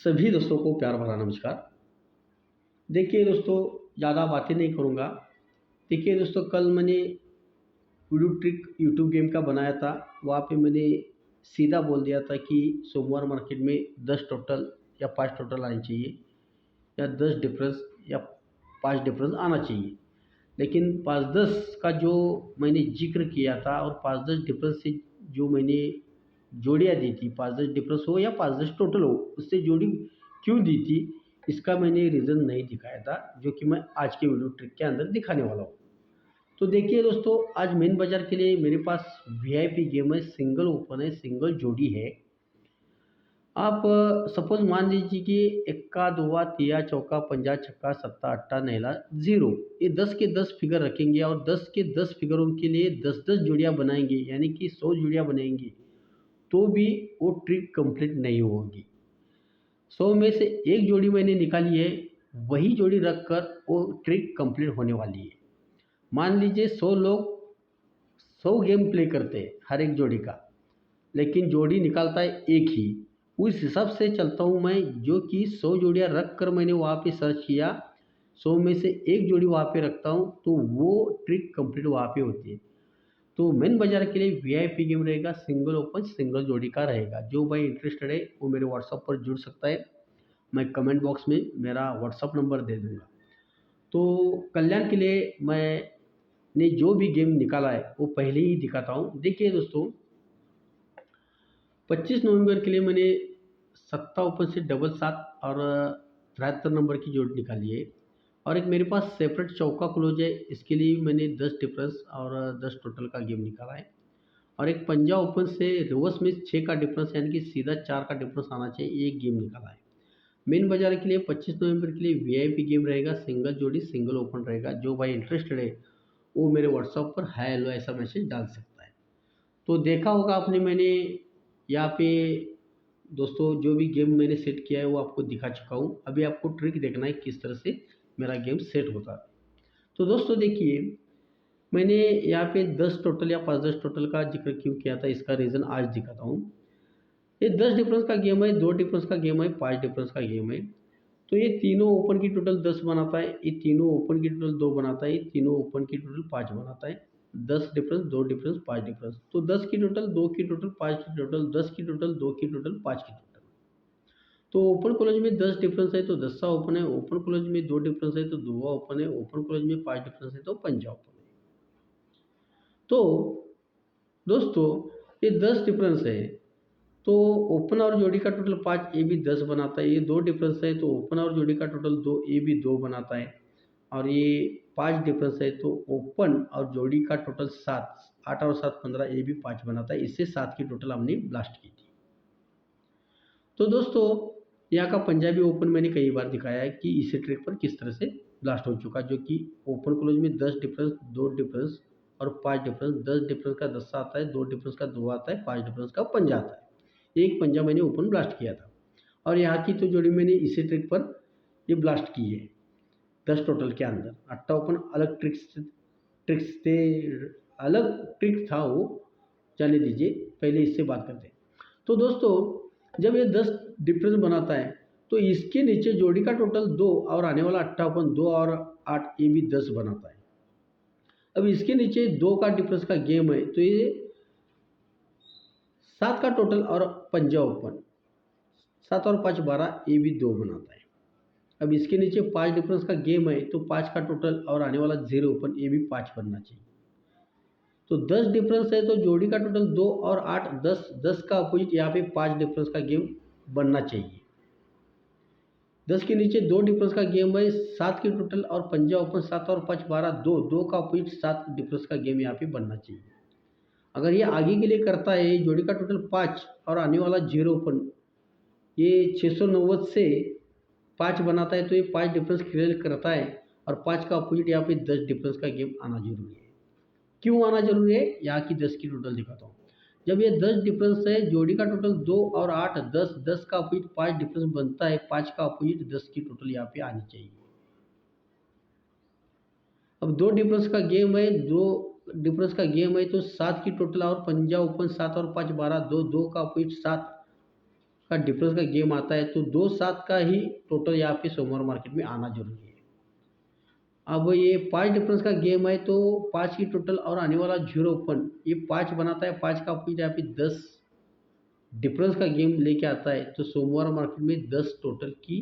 सभी दोस्तों को प्यार भरा नमस्कार। देखिए दोस्तों, ज़्यादा बातें नहीं करूँगा। देखिए दोस्तों, कल मैंने वीडियो ट्रिक यूट्यूब गेम का बनाया था। वहाँ पे मैंने सीधा बोल दिया था कि सोमवार मार्केट में 10 टोटल या 5 टोटल आनी चाहिए, या 10 डिफरेंस या 5 डिफरेंस आना चाहिए। लेकिन 5-10 का जो मैंने जिक्र किया था और 5-10 डिफरेंस से जो मैंने जोड़ियाँ दी थी, 5-10 डिफरेंस हो या 5-10 टोटल हो, उससे जोड़ी क्यों दी थी, इसका मैंने रीज़न नहीं दिखाया था, जो कि मैं आज के वीडियो ट्रिक के अंदर दिखाने वाला हूँ। तो देखिए दोस्तों, आज मेन बाज़ार के लिए मेरे पास वीआईपी गेम है, सिंगल ओपन है, सिंगल जोड़ी है। आप सपोज़ मान लीजिए कि एक्का, दुआ, तिया, चौका, पंजा, छक्का, सत्ता, अट्टा, नैला, ज़ीरो, ये 10 के 10 फिगर रखेंगे और 10 के 10 फिगरों के लिए 10-10 जोड़ियाँ बनाएँगे, यानी कि 100 जोड़ियाँ बनाएँगे, तो भी वो ट्रिक कंप्लीट नहीं होगी। 100 में से एक जोड़ी मैंने निकाली है, वही जोड़ी रखकर वो ट्रिक कंप्लीट होने वाली है। मान लीजिए 100 लोग 100 गेम प्ले करते हैं हर एक जोड़ी का, लेकिन जोड़ी निकालता है एक ही। उस हिसाब से चलता हूँ मैं, जो कि 100 जोड़ियाँ रख कर मैंने वहाँ पे सर्च किया, 100 में से एक जोड़ी वहाँ पे रखता हूँ, तो वो ट्रिक कंप्लीट वहाँ पे होती है। तो मेन बाज़ार के लिए वीआईपी गेम रहेगा, सिंगल ओपन सिंगल जोड़ी का रहेगा। जो भाई इंटरेस्टेड है वो मेरे व्हाट्सएप पर जुड़ सकता है। मैं कमेंट बॉक्स में मेरा व्हाट्सएप नंबर दे दूँगा। तो कल्याण के लिए मैंने जो भी गेम निकाला है वो पहले ही दिखाता हूँ। देखिए दोस्तों, 25 नवंबर के लिए मैंने सत्ता ओपन से डबल 7 और 73 नंबर की जोड़ी निकाली है। और एक मेरे पास सेपरेट चौका क्लोज है, इसके लिए मैंने 10 डिफरेंस और 10 टोटल का गेम निकाला है। और एक पंजा ओपन से रिवर्स में 6 का डिफरेंस, यानी कि सीधा 4 का डिफरेंस आना चाहिए, एक गेम निकाला है। मेन बाजार के लिए 25 नवंबर के लिए वीआईपी गेम रहेगा, सिंगल जोड़ी सिंगल ओपन रहेगा। जो भाई इंटरेस्टेड है वो मेरे व्हाट्सएप पर हाय हेलो ऐसा मैसेज डाल सकता है। तो देखा होगा आपने, मैंने यहाँ पे दोस्तों जो भी गेम मैंने सेट किया है वो आपको दिखा चुका हूँ। अभी आपको ट्रिक देखना है किस तरह से मेरा गेम सेट होता है। तो दोस्तों देखिए, मैंने यहाँ पे 10 टोटल या 5-10 टोटल का जिक्र क्यों किया था, इसका रीज़न आज दिखाता हूँ। ये 10 डिफरेंस का गेम है, 2 डिफरेंस का गेम है, 5 डिफरेंस का गेम है। तो ये तीनों ओपन की टोटल 10 बनाता है, ये तीनों ओपन की टोटल 2 बनाता है, ये तीनों ओपन की टोटल 5 बनाता है। 10 डिफरेंस, 2 डिफरेंस, 5 डिफरेंस। तो 10 की टोटल, 2 की टोटल, 5 की टोटल, 10 की टोटल, 2 की टोटल, 5 की टोटल। तो ओपन क्लोज में 10 डिफरेंस है तो 10 ओपन है, ओपन क्लोज में 2 डिफरेंस है तो 2 ओपन है, ओपन क्लोज में 5 डिफरेंस है तो 5 ओपन है। तो दोस्तों, ये 10 डिफरेंस है तो ओपन और जोड़ी का टोटल 5, ये भी 10 बनाता है। ये 2 डिफरेंस है तो ओपन और जोड़ी का टोटल 2, ये भी 2 बनाता है। और ये 5 डिफरेंस है तो ओपन और जोड़ी का टोटल 7, 8 और 7 15, ये भी 5 बनाता है। इससे 7 की टोटल हमने ब्लास्ट की थी। तो दोस्तों, यहाँ का पंजाबी ओपन मैंने कई बार दिखाया है कि इसी ट्रिक पर किस तरह से ब्लास्ट हो चुका, जो कि ओपन क्लोज में 10 डिफरेंस, 2 डिफरेंस और 5 डिफरेंस। 10 डिफरेंस का 10 आता है, 2 डिफरेंस का 2 आता है, 5 डिफरेंस का पंजा आता है। एक पंजा मैंने ओपन ब्लास्ट किया था और यहाँ की तो जोड़ी मैंने इसी ट्रिक पर ये ब्लास्ट की है 10 टोटल के अंदर। अट्टा ओपन अलग ट्रिक्स ट्रिक्स थे, अलग ट्रिक था वो, जाने दीजिए, पहले इससे बात करते हैं। तो दोस्तों, जब ये 10 डिफरेंस बनाता है तो इसके नीचे जोड़ी का टोटल 2 और आने वाला अट्टा ओपन 2 और 8, ये भी 10 बनाता है। अब इसके नीचे 2 का डिफरेंस का गेम है तो ये 7 का टोटल और पंजा ओपन, 7 और 5 12, ये भी 2 बनाता है। अब इसके नीचे 5 डिफरेंस का गेम है तो 5 का टोटल और आने वाला 0 ओपन, ये भी 5 बनना चाहिए। तो 10 डिफरेंस है तो जोड़ी का टोटल 2 और 8 10, 10 का अपोजिट यहाँ पे 5 डिफरेंस का गेम बनना चाहिए। 10 के नीचे 2 डिफरेंस का गेम है, 7 की टोटल और पंजा ओपन, 7 और 5 12, 2, 2 का अपोजिट 7 डिफरेंस का गेम यहाँ पे बनना चाहिए। अगर ये आगे के लिए करता है, जोड़ी का टोटल 5 और आने वाला 0 ओपन, ये 690 से 5 बनाता है तो ये 5 डिफरेंस क्लियर करता है। और 5 का अपोजिट यहाँ पे 10 डिफरेंस का गेम आना जरूरी है। क्यों आना जरूरी है, यहाँ की 10 की टोटल दिखाता हूँ। जब ये 10 डिफरेंस है, जोड़ी का टोटल 2 और 8 10, 10 का अपोजिट 5 डिफरेंस बनता है, 5 का अपोजिट 10 की टोटल यहाँ पे आनी चाहिए। अब 2 डिफरेंस का गेम है, 2 डिफरेंस का गेम है तो 7 की टोटल और पंजा ओपन, 7 और 5 12, 2, 2 का अपोजिट 7 का डिफरेंस का गेम आता है तो 2-7 का ही टोटल यहाँ पे सोमवार मार्केट में आना जरूरी है। अब ये 5 डिफरेंस का गेम है तो 5 की टोटल और आने वाला 0 ओपन, ये 5 बनाता है, 5 का अपोजिट यहाँ पे 10 डिफरेंस का गेम लेके आता है तो सोमवार मार्केट में 10 टोटल की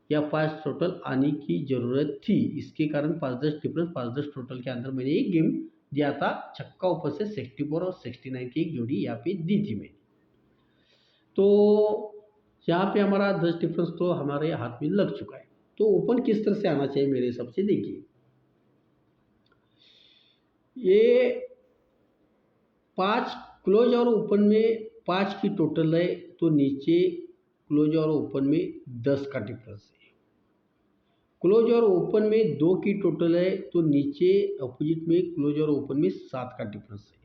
या 5 टोटल आने की ज़रूरत थी। इसके कारण 5-10 डिफरेंस 5-10 टोटल के अंदर मैंने एक गेम दिया था, छक्का ऊपर से 64 और 69 की एक जोड़ी यहाँ पे दी थी मैंने। तो यहाँ पे हमारा 10 डिफरेंस तो हमारे हाथ में लग चुका है। तो ओपन किस तरह से आना चाहिए मेरे हिसाब से, देखिए ये 5 क्लोज और ओपन में 5 की टोटल है तो नीचे क्लोज और ओपन में 10 का डिफरेंस है। क्लोज और ओपन में 2 की टोटल है तो नीचे अपोजिट में क्लोज और ओपन में 7 का डिफरेंस है।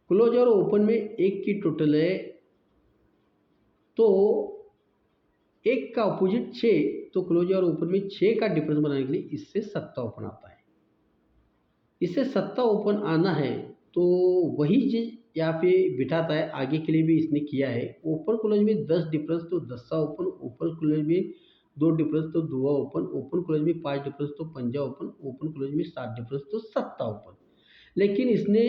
क्लोज और ओपन में 1 की टोटल है तो 1 का अपोजिट 6, तो क्लोज और ओपन में 6 का डिफरेंस बनाने के लिए इससे सत्ता ओपन आता है। इससे सत्ता ओपन आना है तो वही चीज़ यहाँ पे बिठाता है, आगे के लिए भी इसने किया है। ओपन क्लोज में 10 डिफरेंस तो 10 ओपन, ओपन क्लोज में 2 डिफरेंस तो 2 ओपन, ओपन क्लोज में 5 डिफरेंस तो 5 ओपन, ओपन क्लोज में 7 डिफरेंस तो 7 ओपन। लेकिन इसने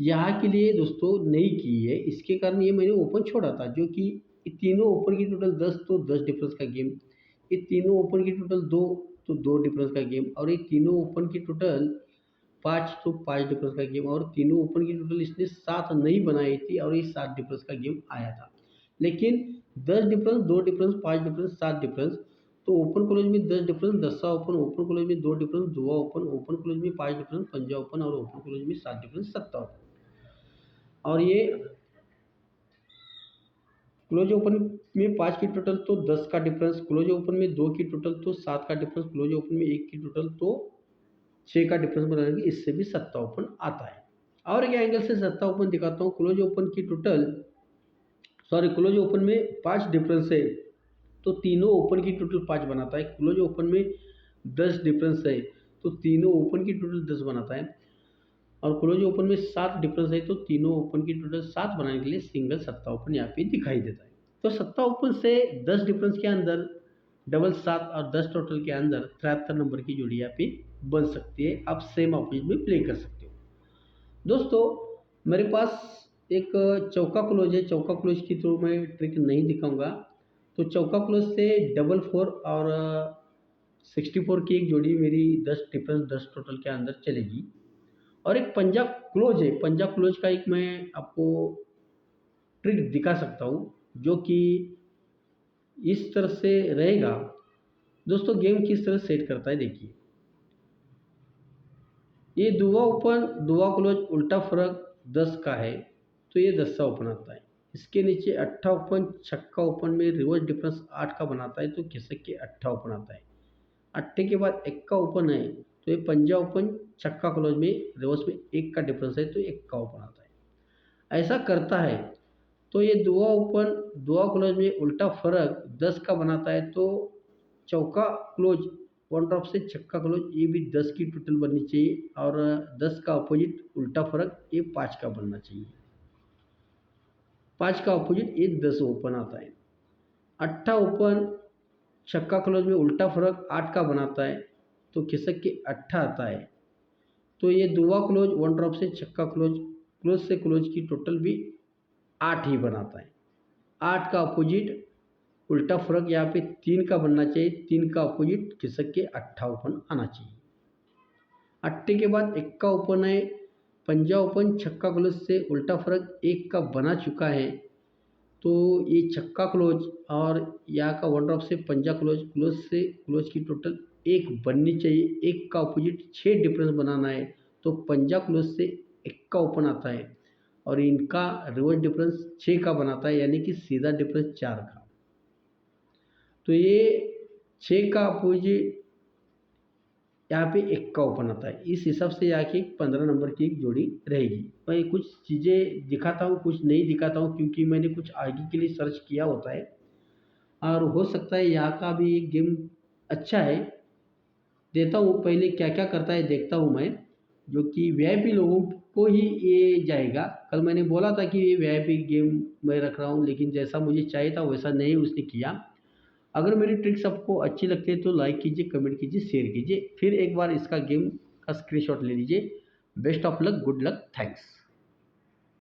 यहाँ के लिए दोस्तों नहीं की है, इसके कारण ये मैंने ओपन छोड़ा था, जो कि तीनों ओपन की टोटल 10 तो 10 डिफरेंस का गेम, ये तीनों ओपन की टोटल 2 तो 2 डिफरेंस का गेम, और ये तीनों ओपन की टोटल 5 तो 5 डिफरेंस का गेम, और तीनों ओपन की टोटल इसने 7 नहीं बनाई थी और ये 7 डिफरेंस का गेम आया था। लेकिन 10 डिफरेंस, 2 डिफरेंस, 5 डिफरेंस, 7 डिफरेंस, तो ओपन क्लोज में 10 डिफरेंस 10 ओपन, ओपन क्लोज में 2 डिफरेंस 2 ओपन, ओपन क्लोज में 5 डिफरेंस 5 ओपन, और ओपन क्लोज में 7 डिफरेंस 7 ओपन। और ये क्लोज ओपन में 5 की टोटल तो 10 का डिफरेंस, क्लोज ओपन में 2 की टोटल तो 7 का डिफरेंस, क्लोज ओपन में 1 की टोटल तो 6 का डिफरेंस बनाने की इससे भी 7 ओपन आता है। और एक एंगल से 7 ओपन दिखाता हूँ। क्लोज ओपन की टोटल क्लोज ओपन में 5 डिफरेंस है तो तीनों ओपन की टोटल 5 बनाता है। क्लोज ओपन में 10 डिफरेंस है तो तीनों ओपन की टोटल 10 बनाता है। और क्लोज ओपन में 7 डिफरेंस है तो तीनों ओपन की टोटल 7 बनाने के लिए सिंगल सत्ता ओपन यहाँ पे दिखाई देता है। तो सत्ता ओपन से 10 डिफरेंस के अंदर डबल 7 और 10 टोटल के अंदर 73 नंबर की जोड़ी यहाँ पे बन सकती है। आप सेम अपोजिट में प्ले कर सकते हो। दोस्तों मेरे पास एक चौका क्लोज है, चौका क्लोज की तो मैं ट्रिक नहीं दिखाऊंगा। तो चौका क्लोज से 4-4 और 64 की एक जोड़ी मेरी 10 डिफरेंस 10 टोटल के अंदर चलेगी। और एक पंजाब क्लोज है, पंजाब क्लोज का एक मैं आपको ट्रिक दिखा सकता हूँ जो कि इस तरह से रहेगा। दोस्तों गेम किस तरह सेट करता है देखिए, ये दुआ ओपन दुआ क्लोज उल्टा फर्क 10 का है तो ये 10 ओपन आता है। इसके नीचे 8 ओपन छक्का ओपन में रिवर्स डिफरेंस 8 का बनाता है तो खिसक के 8 ओपन आता है। 8 के बाद 1 का ओपन है तो ये पंजा ओपन छक्का क्लोज में रिवर्स में 1 का डिफरेंस है तो 1 का ओपन आता है। ऐसा करता है तो ये दुआ ओपन दुआ क्लोज में उल्टा फर्क 10 का बनाता है तो चौका क्लोज वन ड्रॉप से छक्का क्लोज ये भी 10 की टोटल बननी चाहिए, और 10 का अपोजिट उल्टा फर्क ये 5 का बनना चाहिए। 5 का अपोजिट ये 10 ओपन आता है। 8 ओपन छक्का क्लोज में उल्टा फर्क 8 का बनाता है तो खिसक के 8 आता है तो ये दुआ क्लोज वन ड्रॉप से छक्का क्लोज क्लोज से क्लोज की टोटल भी 8 ही बनाता है। 8 का अपोजिट उल्टा फर्क यहाँ पे 3 का बनना चाहिए, 3 का अपोजिट खिसक के 8 ओपन आना चाहिए। 8 के बाद 1 का ओपन है, पंजा ओपन छक्का क्लोज से उल्टा फर्क 1 का बना चुका है तो ये छक्का क्लोज और यहाँ का वन ड्रॉप से पंजा क्लोज क्लोज से क्लोज की टोटल 1 बननी चाहिए। 1 का अपोजिट 6 डिफरेंस बनाना है तो पंजा क्लोज से 1 का ओपन आता है और इनका रिवर्स डिफरेंस 6 का बनाता है, यानी कि सीधा डिफरेंस 4 का। तो ये 6 का अपोजिट यहाँ पे 1 का ओपन आता है। इस हिसाब से यहाँ की 15 नंबर की एक जोड़ी रहेगी। मैं कुछ चीज़ें दिखाता हूँ कुछ नहीं दिखाता हूँ क्योंकि मैंने कुछ आगे के लिए सर्च किया होता है, और हो सकता है यहाँ का भी एक गेम अच्छा है। देता हूँ पहले क्या क्या करता है देखता हूँ मैं, जो कि वीआईपी लोगों को ही ये जाएगा। कल मैंने बोला था कि ये वीआईपी गेम मैं रख रहा हूँ, लेकिन जैसा मुझे चाहिए था वैसा नहीं उसने किया। अगर मेरी ट्रिक्स आपको अच्छी लगती है तो लाइक कीजिए, कमेंट कीजिए, शेयर कीजिए। फिर एक बार इसका गेम का स्क्रीनशॉट ले लीजिए। Best of luck, good luck, thanks.